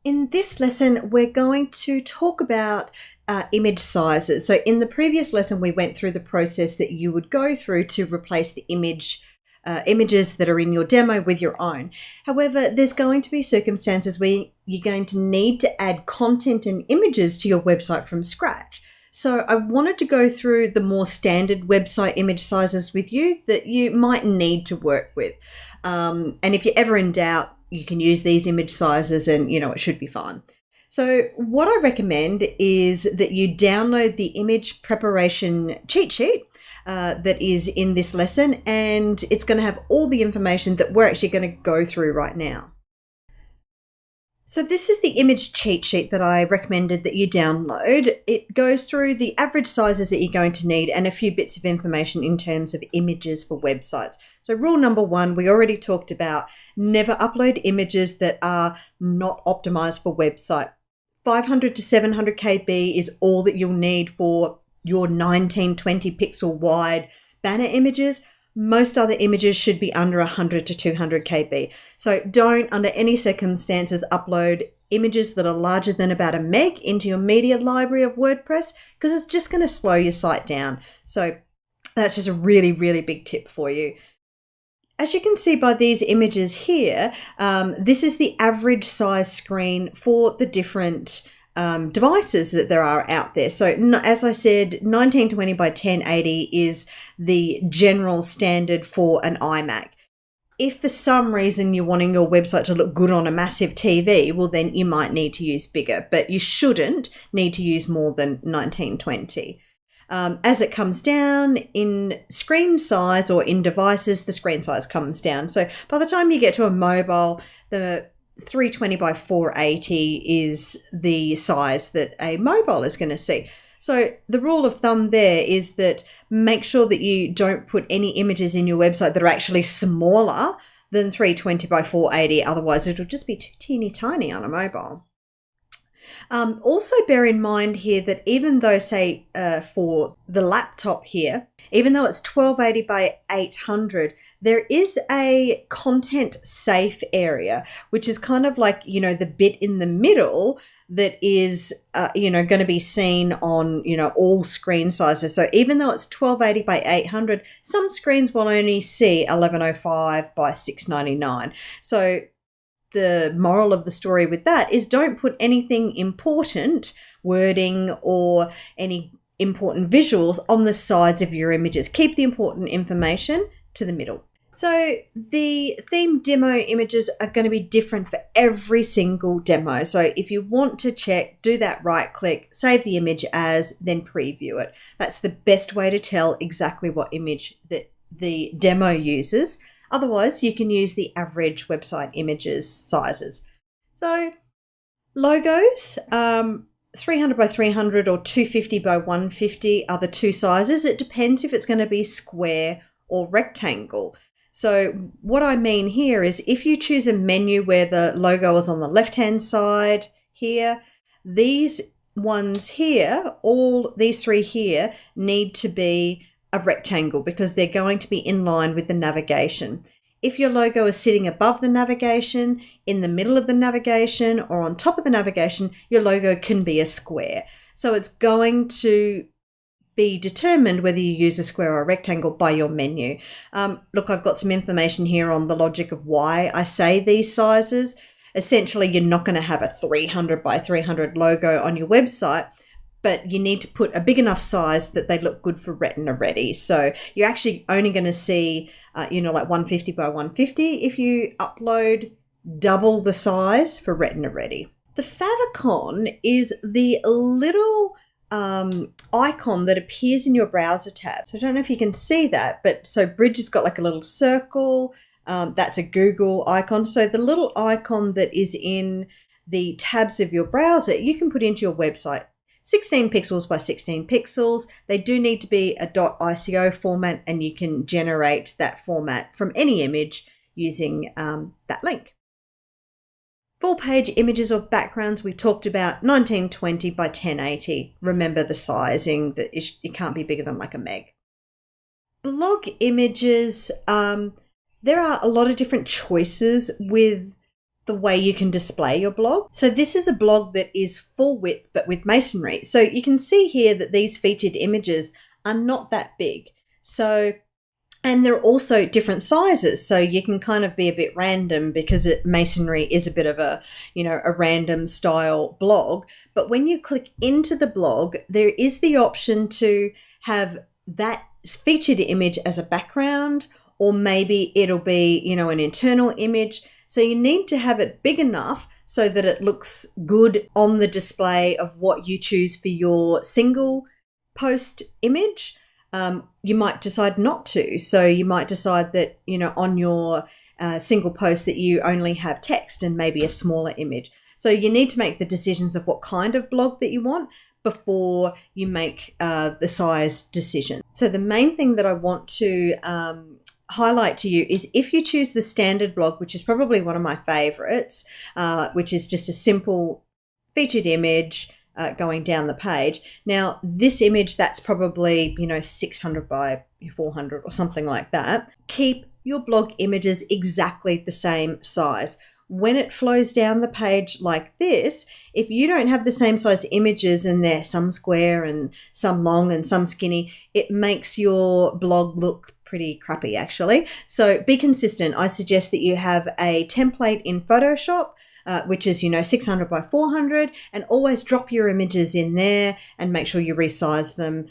In this lesson, we're going to talk about image sizes. So in the previous lesson, we went through the process that you would go through to replace the images that are in your demo with your own. However, there's going to be circumstances where you're going to need to add content and images to your website from scratch. So I wanted to go through the more standard website image sizes with you that you might need to work with. And if you're ever in doubt, you can use these image sizes and, it should be fine. So what I recommend is that you download the image preparation cheat sheet that is in this lesson, and it's going to have all the information that we're actually going to go through right now. So this is the image cheat sheet that I recommended that you download. It goes through the average sizes that you're going to need and a few bits of information in terms of images for websites. So rule number 1, we already talked about: never upload images that are not optimized for website. 500 to 700 KB is all that you'll need for your 1920 pixel wide banner images. Most other images should be under 100 to 200 KB. So don't, under any circumstances, upload images that are larger than about a meg into your media library of WordPress, because it's just going to slow your site down. So that's just a really, really big tip for you. As you can see by these images here, this is the average size screen for the different devices that there are out there. So as I said, 1920 by 1080 is the general standard for an iMac. If for some reason you're wanting your website to look good on a massive TV, well then you might need to use bigger, but you shouldn't need to use more than 1920. As it comes down in screen size or in devices, the screen size comes down. So by the time you get to a mobile, the 320 by 480 is the size that a mobile is going to see. So the rule of thumb there is that make sure that you don't put any images in your website that are actually smaller than 320 by 480. Otherwise, it'll just be too teeny tiny on a mobile. Also bear in mind here that even though, say, for the laptop here, even though it's 1280 by 800, there is a content safe area, which is kind of like, the bit in the middle that is, going to be seen on, all screen sizes. So even though it's 1280 by 800, some screens will only see 1105 by 699. So the moral of the story with that is don't put anything important, wording or any important visuals, on the sides of your images. Keep the important information to the middle. So the theme demo images are going to be different for every single demo. So if you want to check, do that right click, save the image as, then preview it. That's the best way to tell exactly what image that the demo uses. Otherwise, you can use the average website images sizes. So logos, 300 by 300 or 250 by 150 are the two sizes. It depends if it's going to be square or rectangle. So what I mean here is if you choose a menu where the logo is on the left-hand side here, these ones here, all these three here, need to be a rectangle because they're going to be in line with the navigation. If your logo is sitting above the navigation, in the middle of the navigation, or on top of the navigation, your logo can be a square. So it's going to be determined whether you use a square or a rectangle by your menu. Look, I've got some information here on the logic of why I say these sizes. Essentially, you're not going to have a 300 by 300 logo on your website, but you need to put a big enough size that they look good for Retina Ready. So you're actually only going to see, like 150 by 150 if you upload double the size for Retina Ready. The favicon is the little icon that appears in your browser tab. So I don't know if you can see that, but so Bridge has got like a little circle. That's a Google icon. So the little icon that is in the tabs of your browser, you can put into your website. 16 pixels by 16 pixels. They do need to be a .ico format, and you can generate that format from any image using that link. Full page images or backgrounds, we talked about 1920 by 1080. Remember the sizing, that it can't be bigger than like a meg. Blog images, there are a lot of different choices with the way you can display your blog. So this is a blog that is full width but with masonry. So you can see here that these featured images are not that big. So, and they're also different sizes. So you can kind of be a bit random because masonry is a bit of a, a random style blog. But when you click into the blog, there is the option to have that featured image as a background, or maybe it'll be, an internal image. So you need to have it big enough so that it looks good on the display of what you choose for your single post image. You might decide not to. So you might decide that, on your single post that you only have text and maybe a smaller image. So you need to make the decisions of what kind of blog that you want before you make the size decision. So the main thing that I want to highlight to you is if you choose the standard blog, which is probably one of my favorites, which is just a simple featured image going down the page. Now, this image, that's probably, 600 by 400 or something like that. Keep your blog images exactly the same size. When it flows down the page like this, if you don't have the same size images and they're some square and some long and some skinny, it makes your blog look pretty crappy actually. So be consistent. I suggest that you have a template in Photoshop, which is, 600 by 400, and always drop your images in there and make sure you resize them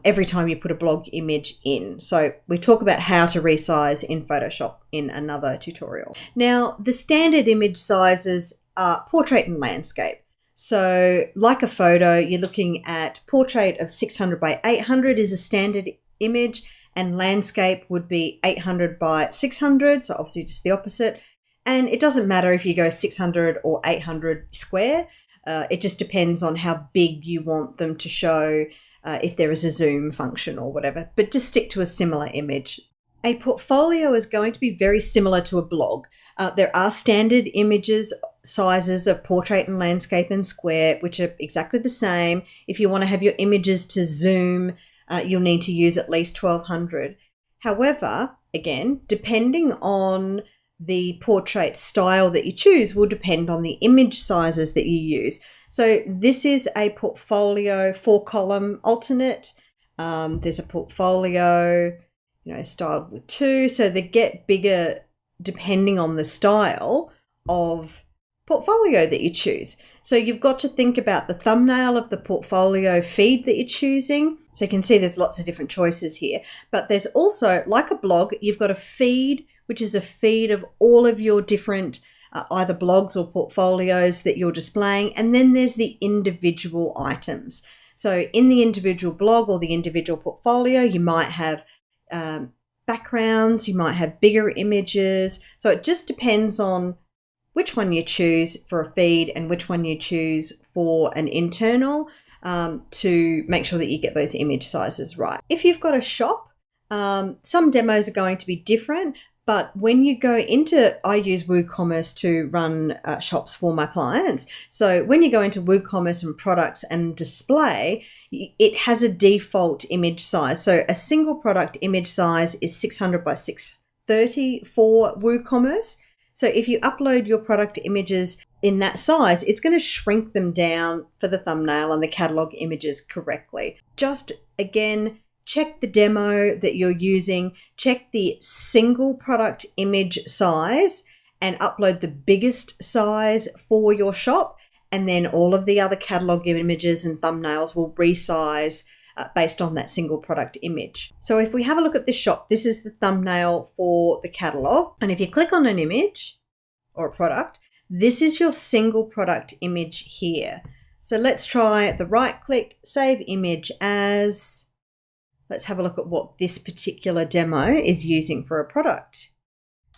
every time you put a blog image in. So we talk about how to resize in Photoshop in another tutorial. Now, the standard image sizes are portrait and landscape. So like a photo, you're looking at portrait of 600 by 800 is a standard image, and landscape would be 800 by 600, so obviously just the opposite. And it doesn't matter if you go 600 or 800 square. It just depends on how big you want them to show, if there is a zoom function or whatever. But just stick to a similar image. A portfolio is going to be very similar to a blog. There are standard images, sizes of portrait and landscape and square, which are exactly the same. If you want to have your images to zoom, you'll need to use at least 1200. However, again, depending on the portrait style that you choose will depend on the image sizes that you use. So this is a portfolio 4-column alternate. There's a portfolio, styled with 2. So they get bigger depending on the style of portfolio that you choose. So you've got to think about the thumbnail of the portfolio feed that you're choosing. So you can see there's lots of different choices here. But there's also, like a blog, you've got a feed, which is a feed of all of your different either blogs or portfolios that you're displaying. And then there's the individual items. So in the individual blog or the individual portfolio, you might have backgrounds, you might have bigger images. So it just depends on which one you choose for a feed and which one you choose for an internal, to make sure that you get those image sizes right. If you've got a shop, some demos are going to be different, but when you go into, I use WooCommerce to run shops for my clients. So when you go into WooCommerce and products and display, it has a default image size. So a single product image size is 600 by 630 for WooCommerce. So if you upload your product images in that size, it's going to shrink them down for the thumbnail and the catalog images correctly. Just again, check the demo that you're using, check the single product image size and upload the biggest size for your shop. And then all of the other catalog images and thumbnails will resize based on that single product image. So if we have a look at this shop, this is the thumbnail for the catalog. And if you click on an image or a product, this is your single product image here. So let's try the right click, save image as. Let's have a look at what this particular demo is using for a product.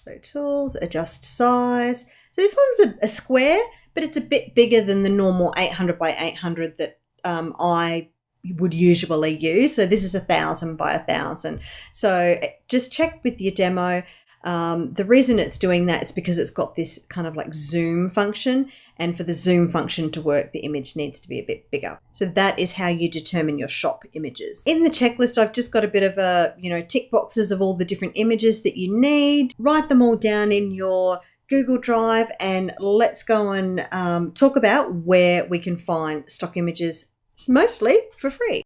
So tools, adjust size. So this one's a square, but it's a bit bigger than the normal 800 by 800 that I would usually use. So this is 1000 by 1000. So just check with your demo. The reason it's doing that is because it's got this kind of like zoom function, and for the zoom function to work, the image needs to be a bit bigger. So that is how you determine your shop images. In the checklist, I've just got a bit of a, tick boxes of all the different images that you need. Write them all down in your Google Drive and let's go and talk about where we can find stock images, mostly for free.